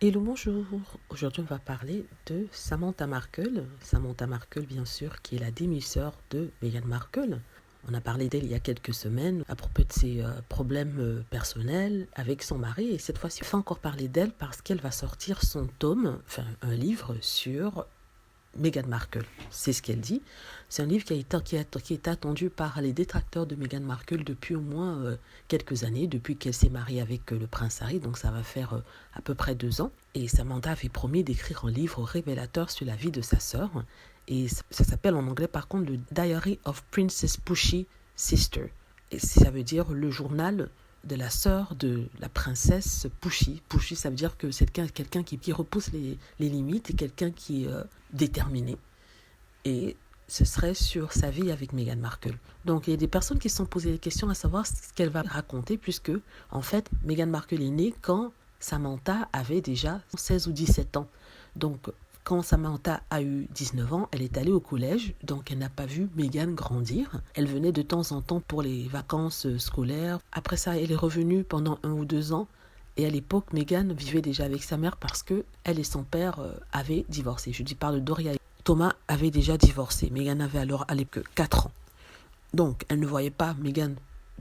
Hello, bonjour. Aujourd'hui, on va parler de Samantha Markle. Samantha Markle, bien sûr, qui est la demi-sœur de Meghan Markle. On a parlé d'elle il y a quelques semaines à propos de ses problèmes personnels avec son mari. Et cette fois-ci, on va encore parler d'elle parce qu'elle va sortir son tome, enfin un livre sur Meghan Markle. C'est ce qu'elle dit. C'est un livre qui est attendu par les détracteurs de Meghan Markle depuis au moins quelques années, depuis qu'elle s'est mariée avec le prince Harry, donc ça va faire à peu près 2 ans. Et Samantha avait promis d'écrire un livre révélateur sur la vie de sa sœur. Et ça s'appelle en anglais par contre le Diary of Princess Pushy Sister. Et ça veut dire le journal de la sœur de la princesse Pushy. Pushy, ça veut dire que c'est quelqu'un qui repousse les limites et quelqu'un qui est déterminé. Et ce serait sur sa vie avec Meghan Markle. Donc il y a des personnes qui se sont posées des questions à savoir ce qu'elle va raconter, puisque en fait Meghan Markle est née quand Samantha avait déjà 16 ou 17 ans. Donc quand Samantha a eu 19 ans, elle est allée au collège, donc elle n'a pas vu Meghan grandir. Elle venait de temps en temps pour les vacances scolaires. Après ça, elle est revenue pendant 1 ou 2 ans. Et à l'époque, Meghan vivait déjà avec sa mère parce que elle et son père avaient divorcé. Je parle de Doria. Thomas avait déjà divorcé. Meghan avait alors à l'époque 4 ans. Donc, elle ne voyait pas Meghan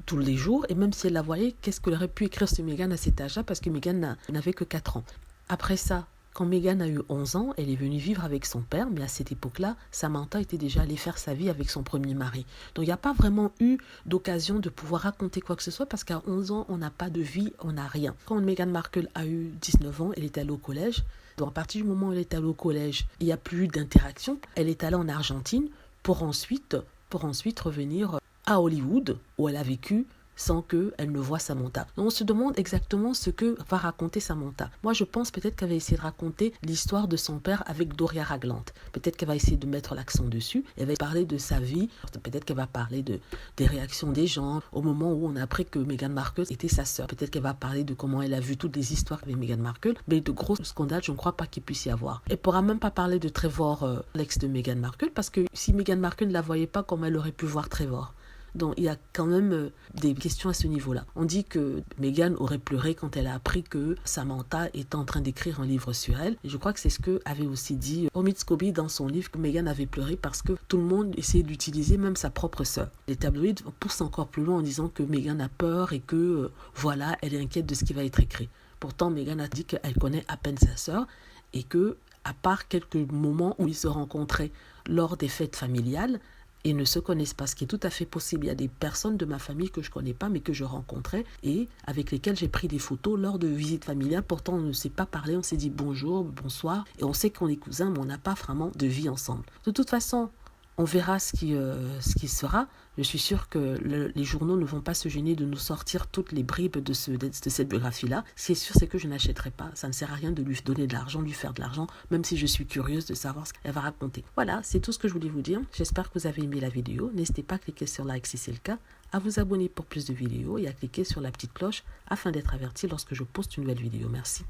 tous les jours. Et même si elle la voyait, qu'est-ce qu'elle aurait pu écrire sur Meghan à cet âge-là parce que Meghan n'avait que 4 ans. Après ça, quand Meghan a eu 11 ans, elle est venue vivre avec son père, mais à cette époque-là, Samantha était déjà allée faire sa vie avec son premier mari. Donc il n'y a pas vraiment eu d'occasion de pouvoir raconter quoi que ce soit, parce qu'à 11 ans, on n'a pas de vie, on n'a rien. Quand Meghan Markle a eu 19 ans, elle est allée au collège. Donc à partir du moment où elle est allée au collège, il n'y a plus eu d'interaction. Elle est allée en Argentine pour ensuite revenir à Hollywood, où elle a vécu sans qu'elle ne voie Samantha. Donc on se demande exactement ce que va raconter Samantha. Moi je pense peut-être qu'elle va essayer de raconter l'histoire de son père avec Doria Ragland. Peut-être qu'elle va essayer de mettre l'accent dessus. Elle va parler de sa vie. Peut-être qu'elle va parler des réactions des gens au moment où on a appris que Meghan Markle était sa sœur. Peut-être qu'elle va parler de comment elle a vu toutes les histoires avec Meghan Markle. Mais de gros scandales, je ne crois pas qu'il puisse y avoir. Elle ne pourra même pas parler de Trevor, l'ex de Meghan Markle, parce que si Meghan Markle ne la voyait pas, comment elle aurait pu voir Trevor? Donc il y a quand même des questions à ce niveau-là. On dit que Meghan aurait pleuré quand elle a appris que Samantha est en train d'écrire un livre sur elle. Et je crois que c'est ce que avait aussi dit Omid Scobie dans son livre, que Meghan avait pleuré parce que tout le monde essayait d'utiliser même sa propre sœur. Les tabloïds poussent encore plus loin en disant que Meghan a peur et que voilà, elle est inquiète de ce qui va être écrit. Pourtant, Meghan a dit qu'elle connaît à peine sa sœur et que, à part quelques moments où ils se rencontraient lors des fêtes familiales, et ne se connaissent pas, ce qui est tout à fait possible. Il y a des personnes de ma famille que je ne connais pas, mais que je rencontrais et avec lesquelles j'ai pris des photos lors de visites familiales. Pourtant, on ne s'est pas parlé, on s'est dit bonjour, bonsoir, et on sait qu'on est cousins, mais on n'a pas vraiment de vie ensemble. De toute façon, on verra ce qui sera. Je suis sûre que les journaux ne vont pas se gêner de nous sortir toutes les bribes de cette biographie-là. Ce qui est sûr, c'est que je n'achèterai pas. Ça ne sert à rien de lui donner de l'argent, lui faire de l'argent, même si je suis curieuse de savoir ce qu'elle va raconter. Voilà, c'est tout ce que je voulais vous dire. J'espère que vous avez aimé la vidéo. N'hésitez pas à cliquer sur like si c'est le cas, à vous abonner pour plus de vidéos et à cliquer sur la petite cloche afin d'être averti lorsque je poste une nouvelle vidéo. Merci.